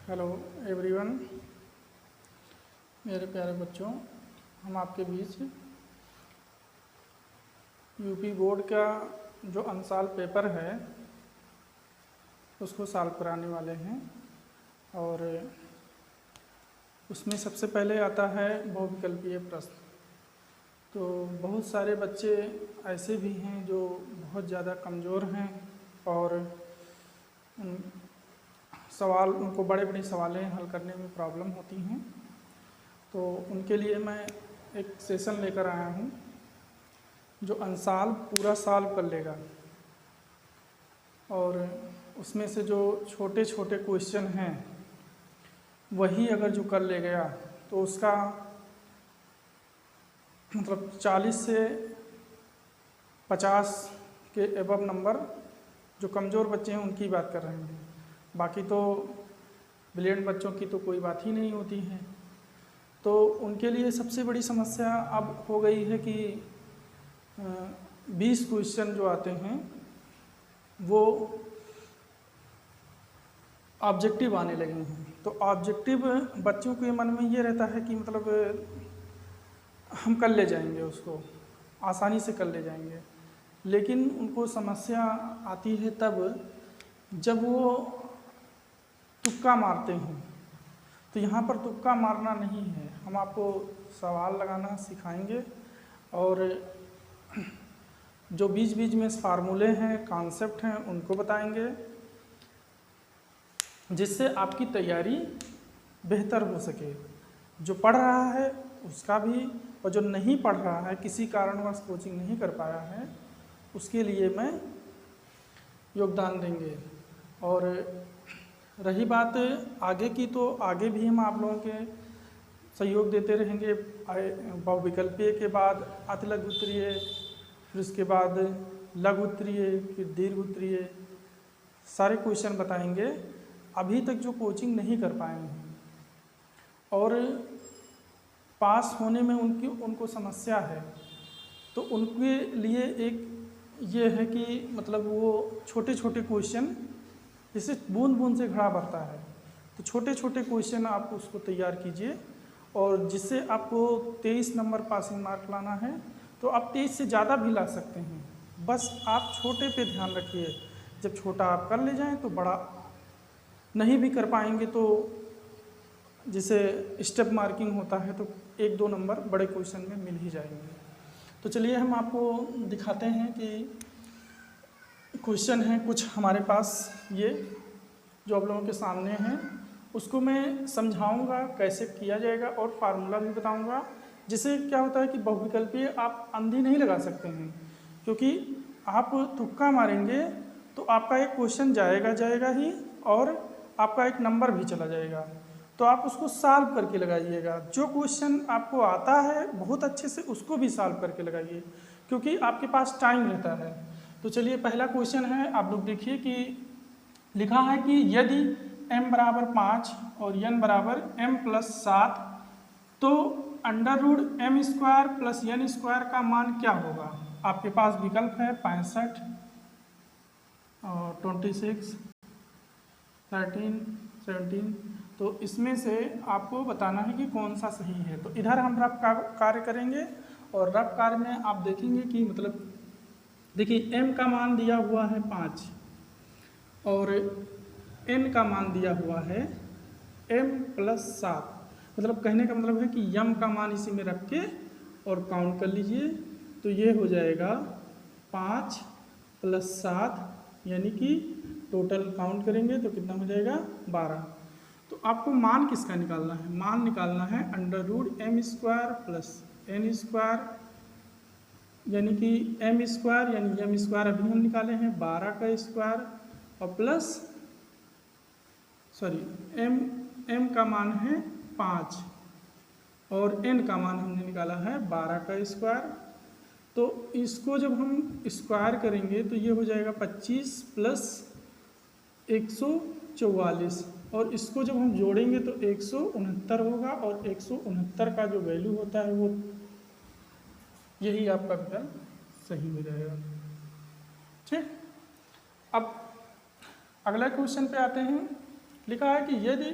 Hello everyone, मेरे प्यारे बच्चों, हम आपके बीच यूपी बोर्ड का जो अनसाल पेपर है उसको सॉल्व कराने वाले हैं। और उसमें सबसे पहले आता है बहुविकल्पीय प्रश्न। तो बहुत सारे बच्चे ऐसे भी हैं जो बहुत ज़्यादा कमज़ोर हैं और सवाल उनको बड़े बड़े सवालें हल करने में प्रॉब्लम होती हैं। तो उनके लिए मैं एक सेशन लेकर आया हूँ जो अनसाल पूरा सॉल्व कर लेगा। और उसमें से जो छोटे छोटे क्वेश्चन हैं वही अगर जो कर ले गया तो उसका मतलब 40 से 50 के एबव नंबर, जो कमज़ोर बच्चे हैं उनकी बात कर रहे हैं। बाकी तो ब्रिलियंट बच्चों की तो कोई बात ही नहीं होती है। तो उनके लिए सबसे बड़ी समस्या अब हो गई है कि 20 क्वेश्चन जो आते हैं वो ऑब्जेक्टिव आने लगे हैं। तो ऑब्जेक्टिव बच्चों के मन में ये रहता है कि मतलब हम कर ले जाएंगे, उसको आसानी से कर ले जाएंगे। लेकिन उनको समस्या आती है तब जब वो तुक्का मारते हैं। तो यहाँ पर तुक्का मारना नहीं है, हम आपको सवाल लगाना सिखाएंगे और जो बीच बीच में फार्मूले हैं, कॉन्सेप्ट हैं, उनको बताएंगे, जिससे आपकी तैयारी बेहतर हो सके। जो पढ़ रहा है उसका भी, और जो नहीं पढ़ रहा है, किसी कारणवश कोचिंग नहीं कर पाया है, उसके लिए मैं योगदान देंगे। और रही बात आगे की, तो आगे भी हम आप लोगों के सहयोग देते रहेंगे। बहुविकल्पीय के बाद अति लघु उत्तरीय, फिर उसके बाद लघु उत्तरीय, फिर दीर्घ उत्तरीय, सारे क्वेश्चन बताएंगे। अभी तक जो कोचिंग नहीं कर पाए हैं और पास होने में उनको समस्या है, तो उनके लिए एक ये है कि मतलब वो छोटे छोटे क्वेश्चन, जैसे बूंद बूंद से घड़ा भरता है, तो छोटे छोटे क्वेश्चन आप उसको तैयार कीजिए। और जिससे आपको 23 नंबर पासिंग मार्क लाना है तो आप 23 से ज़्यादा भी ला सकते हैं। बस आप छोटे पे ध्यान रखिए। जब छोटा आप कर ले जाएं तो बड़ा नहीं भी कर पाएंगे तो जिसे स्टेप मार्किंग होता है तो 1-2 नंबर बड़े क्वेश्चन में मिल ही जाएंगे। तो चलिए हम आपको दिखाते हैं कि क्वेश्चन हैं कुछ हमारे पास, ये जो आप लोगों के सामने हैं, उसको मैं समझाऊंगा कैसे किया जाएगा और फार्मूला भी बताऊंगा। जिससे क्या होता है कि बहुविकल्पीय आप अंधी नहीं लगा सकते हैं, क्योंकि आप तुक्का मारेंगे तो आपका एक क्वेश्चन जाएगा ही और आपका एक नंबर भी चला जाएगा। तो आप उसको सॉल्व करके लगाइएगा। जो क्वेश्चन आपको आता है बहुत अच्छे से उसको भी सॉल्व करके लगाइए, क्योंकि आपके पास टाइम रहता है। तो चलिए पहला क्वेश्चन है, आप लोग देखिए कि लिखा है कि यदि m बराबर 5 और n बराबर m+7 तो √m² + n² का मान क्या होगा। आपके पास विकल्प है 65 और 26, 13, 17। तो इसमें से आपको बताना है कि कौन सा सही है। तो इधर हम रफ कार्य करेंगे और रफ कार्य में आप देखेंगे कि मतलब देखिए m का मान दिया हुआ है 5 और n का मान दिया हुआ है m+7। मतलब कहने का मतलब है कि m का मान इसी में रख के और काउंट कर लीजिए। तो ये हो जाएगा 5 + 7, यानी कि टोटल काउंट करेंगे तो कितना हो जाएगा 12। तो आपको मान किसका निकालना है, मान निकालना है √m² + n², यानी कि m² यानी m² अभी हम निकाले हैं 12 का स्क्वायर और प्लस m का मान है 5 और n का मान हमने निकाला है 12 का स्क्वायर। तो इसको जब हम स्क्वायर करेंगे तो ये हो जाएगा 25 + 144 और इसको जब हम जोड़ेंगे तो 169 होगा और 169 का जो वैल्यू होता है वो यही आपका विकल्प सही हो जाएगा। ठीक, अब अगला क्वेश्चन पे आते हैं। लिखा है कि यदि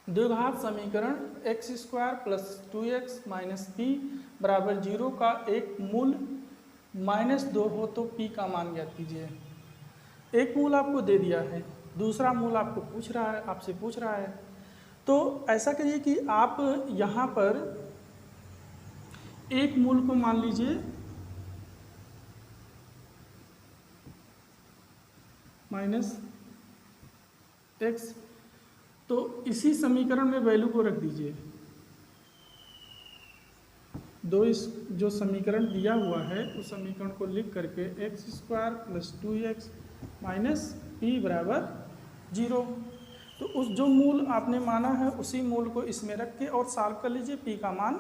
द्विघात समीकरण x square plus 2x minus P बराबर 0 का एक मूल -2 हो तो p का मान ज्ञात कीजिए। एक मूल आपको दे दिया है, दूसरा मूल आपको आपसे पूछ रहा है। तो ऐसा करिए कि आप यहाँ पर एक मूल को मान लीजिए -x, तो इसी समीकरण में वैल्यू को रख दीजिए। इस जो समीकरण दिया हुआ है उस समीकरण को लिख करके x square plus 2x minus P बराबर 0। तो उस जो मूल आपने माना है उसी मूल को इसमें रख के और सॉल्व कर लीजिए, p का मान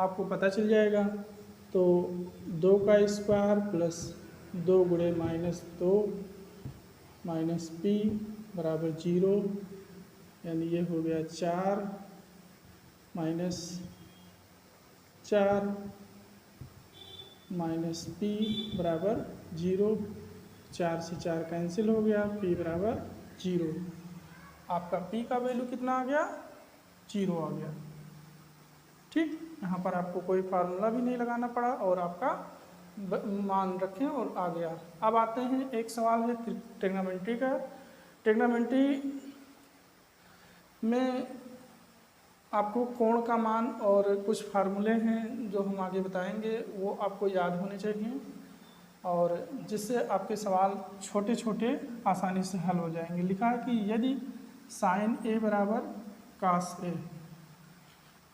आपको पता चल जाएगा। तो 2 का स्क्वायर प्लस 2 गुणे -2 माइनस पी बराबर 0, यानी ये हो गया 4 माइनस 4 माइनस पी बराबर 0, 4 से 4 कैंसिल हो गया, p बराबर 0। आपका p का वैल्यू कितना आ गया? 0 आ गया। ठीक, यहाँ पर आपको कोई फार्मूला भी नहीं लगाना पड़ा और आपका मान रखें और आ गया। अब आते हैं, एक सवाल है ट्रिग्नोमेट्री का। ट्रिग्नोमेट्री में आपको कोण का मान और कुछ फार्मूले हैं जो हम आगे बताएंगे, वो आपको याद होने चाहिए और जिससे आपके सवाल छोटे छोटे आसानी से हल हो जाएंगे। लिखा है कि यदि साइन a बराबर कास a,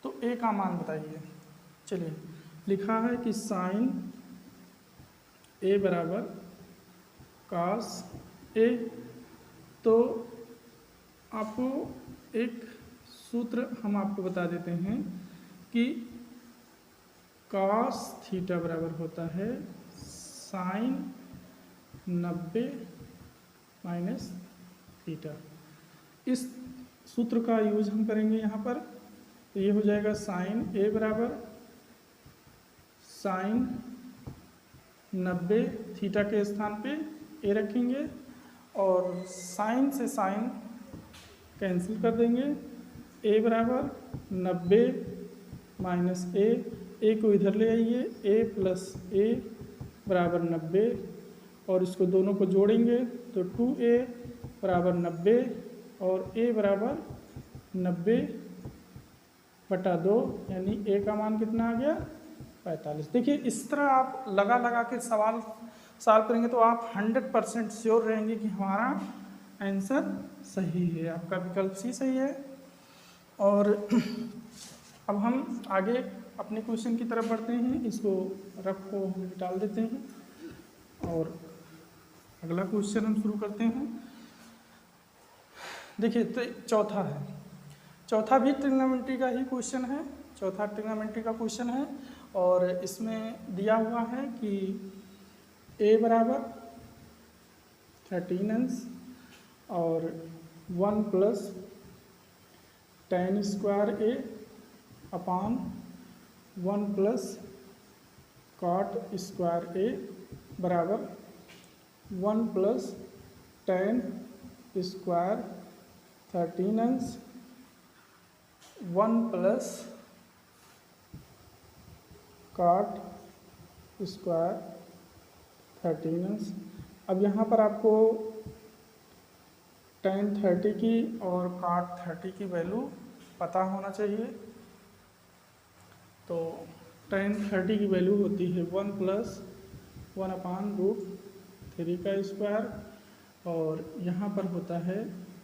तो a का मान बताइए। चलिए, लिखा है कि साइन a बराबर कास a, तो आपको एक सूत्र हम आपको बता देते हैं कि कास थीटा बराबर होता है साइन 90 माइनस थीटा। इस सूत्र का यूज हम करेंगे यहाँ पर। तो ये हो जाएगा साइन a बराबर साइन 90, थीटा के स्थान पे a रखेंगे और साइन से साइन कैंसिल कर देंगे। a बराबर 90 माइनस a को इधर ले आइए, a प्लस a बराबर 90 और इसको दोनों को जोड़ेंगे तो 2a बराबर 90 और a बराबर 90 बटा 2, यानी a का मान कितना आ गया? 45। देखिए, इस तरह आप लगा लगा के सवाल सॉल्व करेंगे तो आप 100% श्योर रहेंगे कि हमारा आंसर सही है, आपका विकल्प सी सही है। और अब हम आगे अपने क्वेश्चन की तरफ बढ़ते हैं। इसको रफ को हम डाल देते हैं और अगला क्वेश्चन हम शुरू करते हैं। देखिए, तो चौथा है, चौथा भी ट्रिग्नोमेट्री का ही क्वेश्चन है, चौथा ट्रिग्नोमेट्री का क्वेश्चन है और इसमें दिया हुआ है कि a बराबर 13 अंश और 1 plus tan square a upon 1 plus cot square a बराबर 1 प्लस tan स्क्वायर 13 अंश 1 प्लस cot स्क्वायर 13 अंश। अब यहाँ पर आपको tan 30 की और cot 30 की वैल्यू पता होना चाहिए। तो tan 30 की वैल्यू होती है 1 प्लस 1 अपान √3 का स्क्वायर और यहाँ पर होता है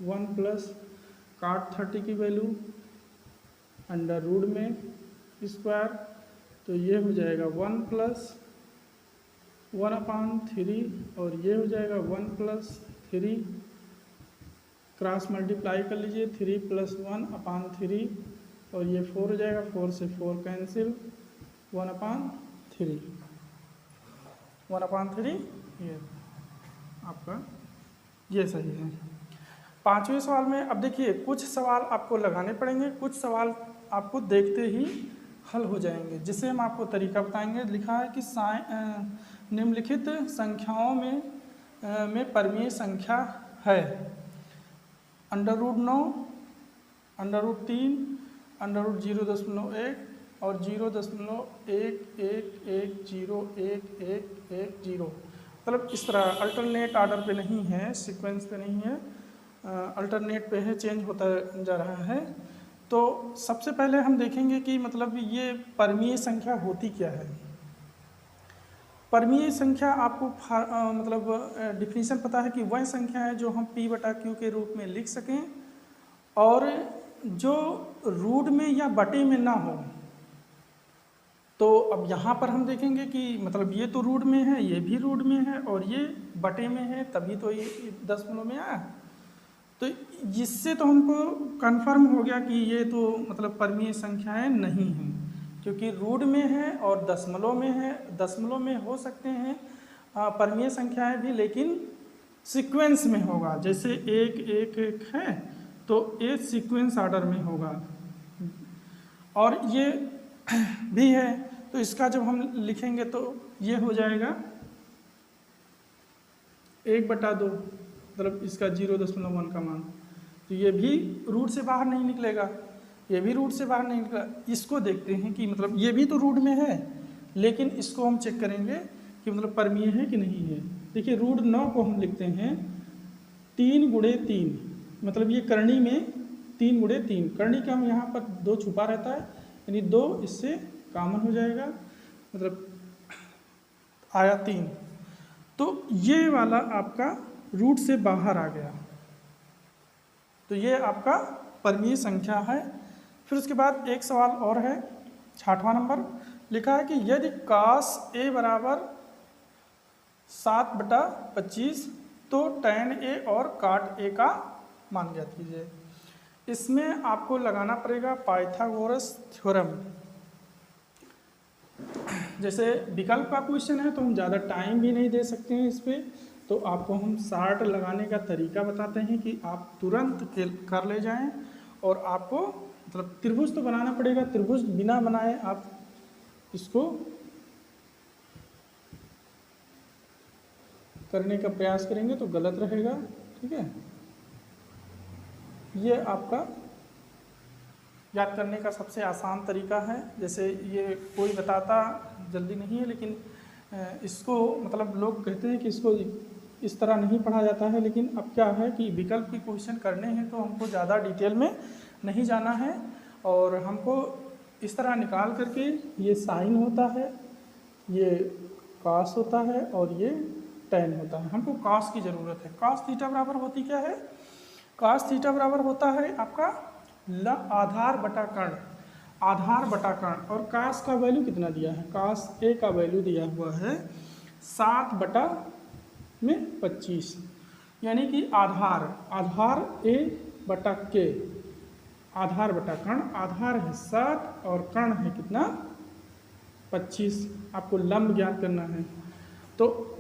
1 प्लस cot 30 की वैल्यू अंडर रूट में स्क्वायर, तो ये हो जाएगा 1 प्लस 1 अपान 3 और ये हो जाएगा 1 प्लस 3, क्रॉस मल्टीप्लाई कर लीजिए 3 प्लस 1 अपान 3 और ये 4 हो जाएगा, 4 से 4 कैंसिल, 1 अपान 3, 1 अपान 3 ये आपका ये सही है। पांचवें सवाल में अब देखिए, कुछ सवाल आपको लगाने पड़ेंगे, कुछ सवाल आपको देखते ही हल हो जाएंगे, जिससे हम आपको तरीका बताएंगे। लिखा है कि निम्नलिखित संख्याओं में परमीय संख्या है अंडर रूट 9 √3 √0.1 और 0.11101110, मतलब इस तरह अल्टरनेट आर्डर पे नहीं है, सीक्वेंस पे नहीं है, अल्टरनेट पे है, चेंज होता जा रहा है। तो सबसे पहले हम देखेंगे कि मतलब ये परमीय संख्या होती क्या है। परमीय संख्या आपको मतलब डिफिनीशन पता है कि वह संख्या है जो हम P/Q के रूप में लिख सकें और जो रूट में या बटे में ना हो। तो अब यहाँ पर हम देखेंगे कि मतलब ये तो रूट में है, ये भी रूट में है और ये बटे में है, तभी तो ये दशमलव में आया। तो इससे तो हमको कंफर्म हो गया कि ये तो मतलब परमीय संख्याएं नहीं हैं, क्योंकि रूट में है और दशमलव में है। दशमलव में हो सकते हैं परमीय संख्याएं भी, लेकिन सीक्वेंस में होगा। जैसे 1 1 1 है तो ये सीक्वेंस ऑर्डर में होगा, और ये भी है तो इसका जब हम लिखेंगे तो ये हो जाएगा 1/2, मतलब इसका 0.1 का मान। तो ये भी रूट से बाहर नहीं निकलेगा, ये भी रूट से बाहर नहीं निकला। इसको देखते हैं कि मतलब ये भी तो रूट में है, लेकिन इसको हम चेक करेंगे कि मतलब परमीय है कि नहीं है। देखिए √9 को हम लिखते हैं 3 × 3, मतलब ये करणी में 3 × 3, करणी का हम यहाँ पर 2 छुपा रहता है, यानी 2 इससे कॉमन हो जाएगा, मतलब आया 3। तो ये वाला आपका रूट से बाहर आ गया, तो ये आपका परमीय संख्या है। फिर उसके बाद एक सवाल और है, 6वां नंबर। लिखा है कि यदि cos A बराबर 7/25 तो tan A और cot A का मान ज्ञात कीजिए। इसमें आपको लगाना पड़ेगा पाइथागोरस थ्योरम। जैसे विकल्प का क्वेश्चन है तो हम ज़्यादा टाइम भी नहीं दे सकते हैं इस पर, तो आपको हम शार्ट लगाने का तरीका बताते हैं कि आप तुरंत कर ले जाएं। और आपको मतलब त्रिभुज तो बनाना पड़ेगा, त्रिभुज बिना बनाए आप इसको करने का प्रयास करेंगे तो गलत रहेगा, ठीक है। ये आपका याद करने का सबसे आसान तरीका है। जैसे ये कोई बताता जल्दी नहीं है, लेकिन इसको मतलब लोग कहते हैं कि इसको इस तरह नहीं पढ़ा जाता है, लेकिन अब क्या है कि विकल्प के क्वेश्चन करने हैं तो हमको ज़्यादा डिटेल में नहीं जाना है, और हमको इस तरह निकाल करके ये साइन होता है, ये कॉस होता है और ये टैन होता है। हमको कॉस की ज़रूरत है। कॉस थीटा बराबर होती क्या है? कॉस थीटा बराबर होता है आपका आधार बटा कर्ण, आधार बटा कर्ण। और कॉस का वैल्यू कितना दिया है? कॉस ए का वैल्यू दिया हुआ है 7/25, यानी कि आधार A/K, आधार बटा कर्ण। आधार है 7 और कर्ण है कितना? 25। आपको लंब ज्ञात करना है तो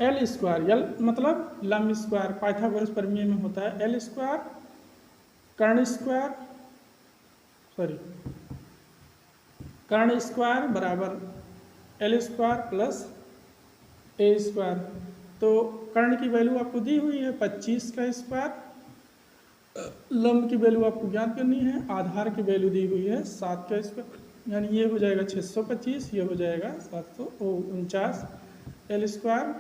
L स्क्वायर, L मतलब लंब स्क्वायर, पाइथागोरस प्रमेय में होता है L स्क्वायर कर्ण स्क्वायर, कर्ण स्क्वायर बराबर L square plus A square. तो कर्ण की वैल्यू आपको दी हुई है 25 का स्क्वायर, लंब की वैल्यू आपको ज्ञात करनी है, आधार की वैल्यू दी हुई है 7 का स्क्वायर, यानी ये हो जाएगा 625, ये हो जाएगा 749 L स्क्वायर।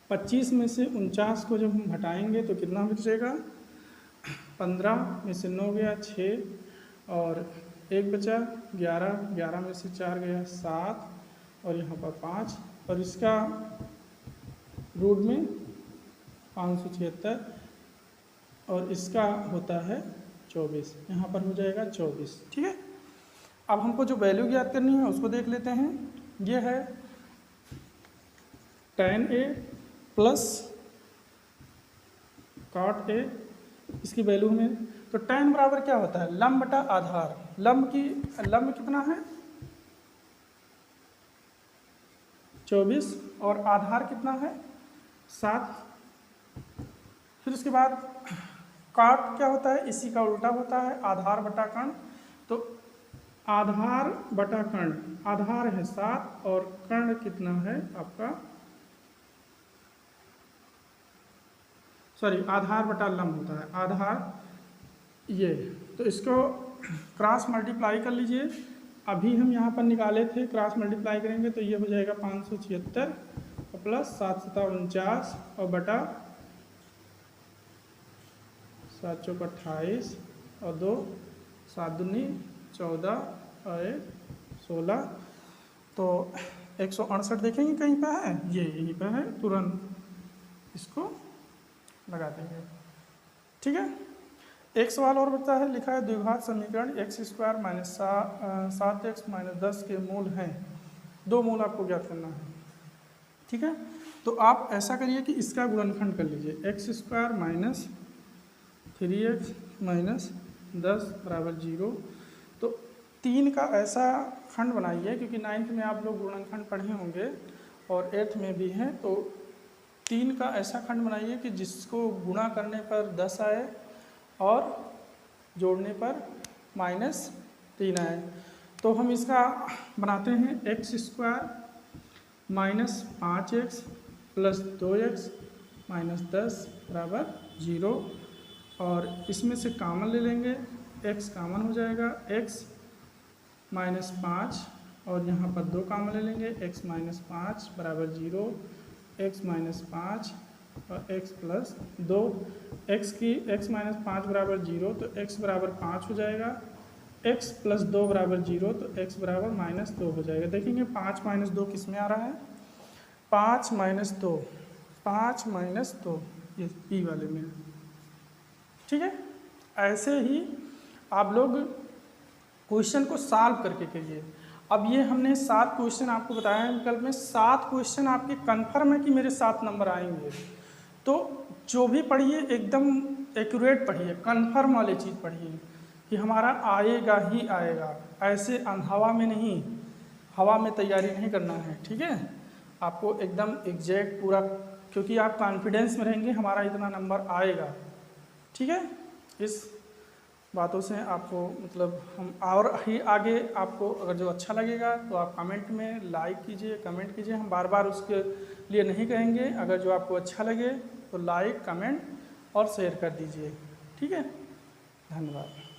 25 में से 49 को जब हम हटाएंगे तो कितना बचेगा? 15 में से 9 गया 6 और 1 बचा 11, 11 में से 4 गया 7 और यहाँ पर 5, और इसका रूट में 576 और इसका होता है 24, यहाँ पर हो जाएगा 24। ठीक है, अब हमको जो वैल्यू ज्ञात करनी है उसको देख लेते हैं। ये है tan A plus cot A, इसकी वैल्यू में तो tan बराबर क्या होता है? लंब बटा आधार। लंब कितना है? 24 और आधार कितना है? 7। फिर उसके बाद cot क्या होता है? इसी का उल्टा होता है, आधार बटा कर्ण। तो आधार बटा कर्ण, आधार है 7 और कर्ण कितना है आपका? आधार बटा लंब होता है, आधार ये, तो इसको क्रॉस मल्टीप्लाई कर लीजिए। अभी हम यहाँ पर निकाले थे, क्रॉस मल्टीप्लाई करेंगे तो ये हो जाएगा 576 और प्लस 7 7 49 और बटा 7 चौक 28 और 2 7 दूनी 14 और 1 16। तो 168 देखेंगे कहीं पे है, ये यहीं पे है, तुरंत इसको लगा देंगे। ठीक है। एक सवाल और बचा है, लिखा है द्विघात समीकरण x² माइनस 7x माइनस 10 के मूल हैं, 2 मूल आपको ज्ञात करना है। ठीक है, तो आप ऐसा करिए कि इसका गुणनखंड कर लीजिए, x² माइनस 3x माइनस 10 बराबर 0। तो 3 का ऐसा खंड बनाइए, क्योंकि 9th में आप लोग गुणनखंड पढ़े होंगे और 8th में भी हैं, तो 3 का ऐसा खंड बनाइए कि जिसको गुणा करने पर 10 आए और जोड़ने पर -3 आए। तो हम इसका बनाते हैं x² minus 5x plus 2x minus 10 बराबर 0, और इसमें से कामन ले लेंगे, x कामन हो जाएगा, x माइनस 5 और यहाँ पर 2 कामन ले लेंगे, x माइनस 5 बराबर 0, x माइनस 5 और x प्लस 2। x माइनस 5 बराबर 0 तो x बराबर 5 हो जाएगा, x प्लस 2 बराबर 0 तो x बराबर -2 हो जाएगा। देखेंगे 5 माइनस 2 किस में आ रहा है, 5 माइनस 2, 5 माइनस 2 ये p वाले में। ठीक है, ऐसे ही आप लोग क्वेश्चन को सॉल्व करके करिए। अब ये हमने 7 क्वेश्चन आपको बताया है विकल्प में, 7 क्वेश्चन आपके कन्फर्म है कि मेरे 7 नंबर आएंगे। तो जो भी पढ़िए एकदम एक्यूरेट पढ़िए, कन्फर्म वाली चीज़ पढ़िए कि हमारा आएगा ही आएगा, ऐसे हवा में नहीं, हवा में तैयारी नहीं करना है। ठीक है, आपको एकदम एग्जैक्ट पूरा, क्योंकि आप कॉन्फिडेंस में रहेंगे हमारा इतना नंबर आएगा। ठीक है, इस बातों से आपको मतलब हम और ही आगे, आपको अगर जो अच्छा लगेगा तो आप कमेंट में लाइक कीजिए, कमेंट कीजिए। हम बार बार उसके लिए नहीं कहेंगे, अगर जो आपको अच्छा लगे तो लाइक, कमेंट और शेयर कर दीजिए। ठीक है, धन्यवाद।